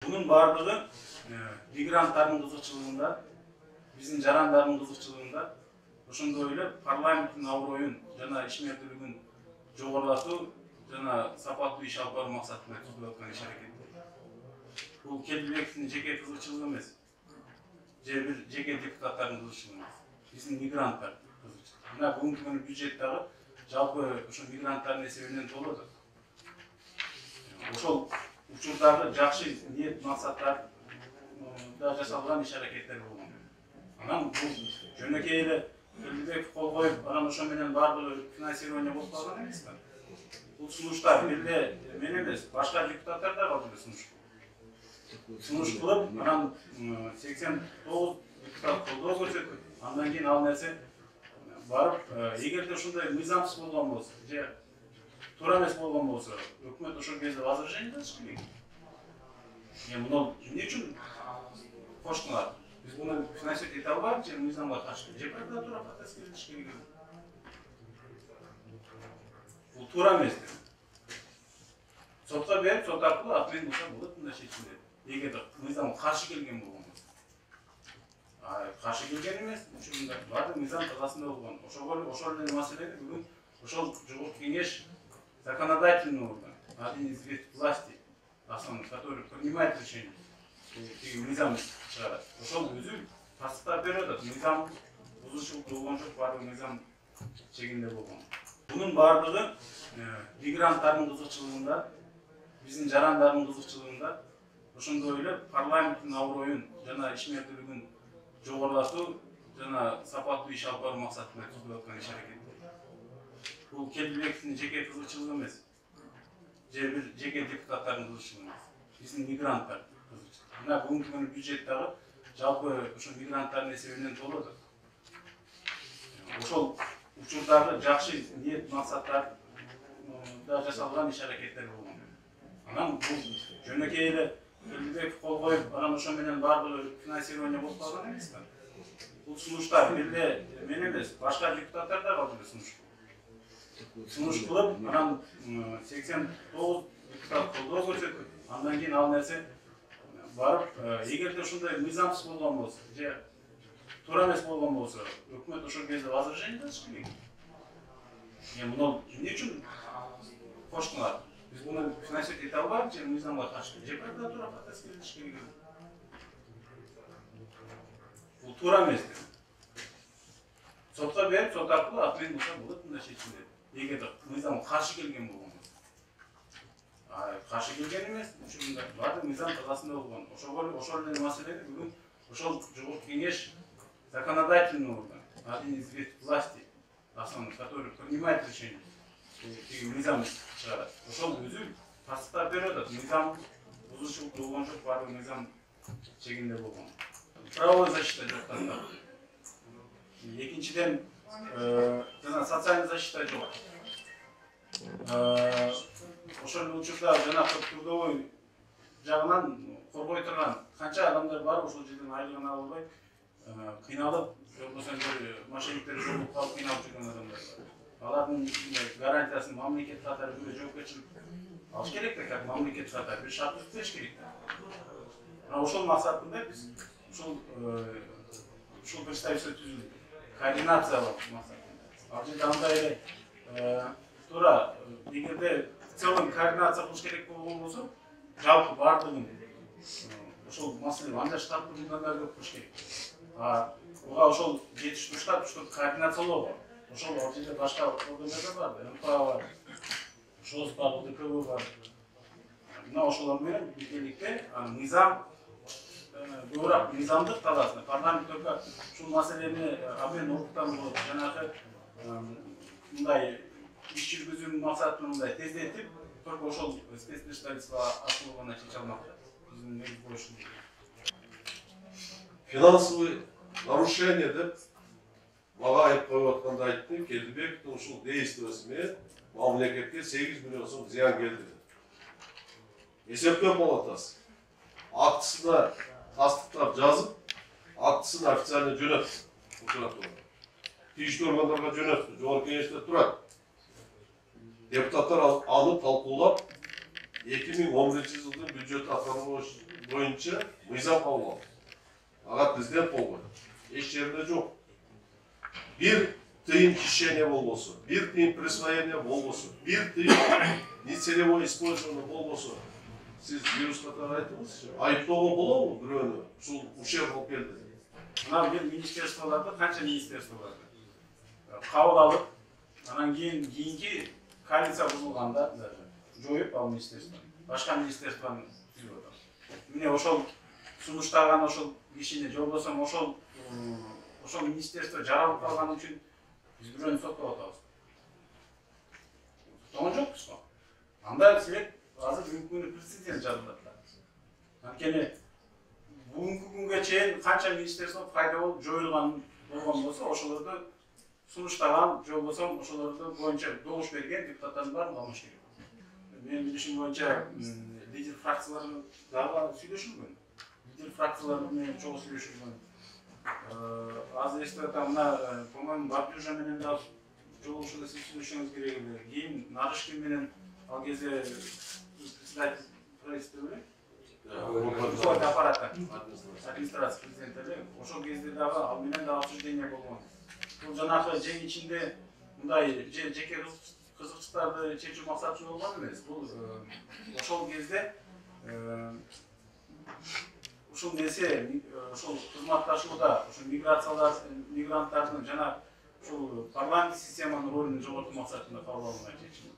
Bunun bardığı migrantların kızıkçılığında, bizim jarandardын kızıkçılığında, ошондой эле парламенттин аброюн жана ишмердүүлүгүн жогорулатуу жана сапаттуу иш алып баруу максатында түзүлүп аткан иш аракет. Бул Келдибековдун жеке кызыкчылыгы эмес, же бир жеке депутаттардын кызыкчылыгы эмес. Биздин мигранттар кызыкчылыгы. Мына бүгүнкү күнү бюджет дагы жалпы ошо мигранттардын эсебинен толуп атат. Ошол учурдагы жакшы ниет максаттар да жасалган иш аракеттер болгон. Анан бул жөнөкөй эле Келдибеков кол коюп, анан ошо менен баардыгы финансирование болуп калган эмес да. Бул сунуштар бирде мен эмес, башка депутаттар да калды сунуш. Сунуш кылып, анан 89 депутат колдоо көрсөтүп, андан кийин ал нерсе барып, эгерде ушундай мыйзамсыз болгон болсо, же туура эмес болгон болсо, өкмөт ошол кезде возражение жазыш керек. Муну эмне үчүн кош кылат? Biz bunu finansiyet ete almak için mizanla karşı cepheden tura patates gelişki gibi. Bu tura mesle. Sokta verip sokaklı atlayın olsa bulup bunda şekilde. Eğer mizanla karşı gelgen bu olmaz. Karşı gelgen emez. Çünkü vardı mizan kazasında olgan. Oşol meseleleri bugün oşol жогорку кеңеш законодательный орган, один из ветвей власти, основной, который принимает решение. Мыйзам чыгарат. Ошол өзү тастыктап берет. Мыйзам бузушулук болгон жок, баардыгы мыйзам чегинде болгон. Бунун баардыгы мигранттардын кызыкчылыгында, биздин жарандардын кызыкчылыгында, ошондой эле парламенттин аброюн жана ишмердүүлүгүн жогорулатуу жана сапаттуу иш алып баруу максатында түзүлүп аткан иш аракет. Бул Келдибековдун жеке кызыкчылыгы эмес, же бир жеке депутаттардын кызыкчылыгы эмес. Биздин мигранттар кызыкчылыгы. Мына бүгүнкү күнү бюджет дагы жалпы ошо мигранттардын эсебинен толуп атат. Ошол учурдагы жакшы ниет максаттар да жасалган иш аракеттер болгон. Анан бул жөнөкөй эле Келдибеков кол коюп, анан ошо менен баардыгы финансирование болуп калган эмес да. Бул сунуштар бирде мен эмес, башка депутаттар да калды сунуш. Сунуш кылып, анан 89 депутат колдоо көрсөтүп, андан кийин ал нерсе барып, эгерде ушундай мыйзамсыз болгон болсо, же туура эмес болгон болсо, өкмөт ошол кезде возражение жазыш керек. Муну эмне үчүн кош кылат? Биз муну финансировать эте албайбыз, же мыйзамга каршы, же прокуратура патас келиш керек. Бул туура эмес. Сотко берип, сот аркылуу атайын болсо болот, мындай чечилет. Эгерде мыйзамга каршы келген болгон болсо. Каршы келген эмес, учурунда баардыгы мыйзам тазасында болгон. Ошол эле маселени бүгүн ошол жогорку кеңеш законодательный орган, один из ветвей власти, основной, который принимает решение. Мыйзам чыгарат. Ошол өзү тастыктап берет. Мыйзам бузушулук болгон жок, баардыгы мыйзам чегинде болгон. Правовой защита жоктан да. Экинчиден жана социальный защита жок. Ошол учурда жанагы трудовой жагынан коргой турган канча адамдар бар, ошол жерден айлыгын ала албай кыйналып, болбосо мошенниктер жолугуп калып кыйналып жүргөн адамдар бар. Алардын гарантиясын мамлекет катары бир жоопкерчилик алыш керек да, как мамлекет катары бир шарт түзүш керек да. Мына ошол максатында биз ушул представительство түзүлдү. Координациялык максатында. Ал жерде андай эле туура эгерде в целом координация кылыш керек болгон болсо, жалпы баардыгын ошол маселе анда штаттын мындай көп кылыш керек. Ага ошол жетиштирушта чтобы координациялоо. Ошол ал жерде башка органдар бар, МПА бар, ШОС бар, УДКБ бар. Мына ошолор менен биргеликте мыйзам көбүрөөк мыйзамдык талаасына парламент только ушул маселени абдан уруктан болуп, жанагы мындай иш жүргүзүү максатында мындай тездетип, только ошол спецпредставительство аркылуу гана чече алмак. Биздин негизи боюшу. Финансовый нарушение деп мага айып коюп атканда айтты, Келдибековдун ушул действиясы менен мамлекетке 8 миллион сом зыян келди. Эсептөө палатасы актысына тастыктап жазып, актысын официально жөнөттү. Тийиштүү органдарга жөнөттү, жогорку кеңеште турат. Депутаттар аны талкуулап, 2011 жылдын бюджет аткарылыш боюнча мыйзам кабыл алды. Ага президент кол койду. Эч жеринде жок. Bir тыйым хищения болбосо, bir тыйым присвоения болбосо, bir тыйым нецелевое использование болбосо. Siz virus қатары айтыңызшы. Айыптауға болобу бирөөнү? Ушул ущерб алып келди. Мына бир министрлстволордо канча министрлство бар? Кабыл алып, анан кийинки коалиция бузулганда даже жоюп ал министрлствону. Башка министрлствону түзүп атат. Міне ошол сунуштаган ошол кишини жолбосом ошол министрлство жаралып калган үчүн биз бирөөнү соттоп атабыз. Соттогон жокпуз го. Анда себеп азыр бүгүнкү күнү президент жаралып атат. Анткени бүгүнкү күнгө чейин канча министрлство пайда болуп жоюлган болгон болсо ошолорду сунуштаган жолбосом ошолорду боюнча добуш берген депутаттардын баарын алмаш керек. Менин билишим боюнча лидер фракциялар дагы сүйлөшүлгөн. Лидер фракциялар менен чогуу сүйлөшүлгөн. Азыр эстеп атам, мына по-моему Бабдюжа менен да жолугушууга сиз сүйлөшүңүз керек эле. Кийин Нарышкин менен ал кезде председатель правительства беле? Аппарата администрация президента эле. Ошол кезде дагы ал менен да обсуждение болгон. Бул жанагы жең ичинде мындай жеке кызыкчылыктарды чечүү максаты болгон эмес. Бул ошол кезде ушул нерсе ошол кызматташууда ошол мигранттардын жана ушул парламент системанын ролун жоготуу максатында кабыл алынган чечим.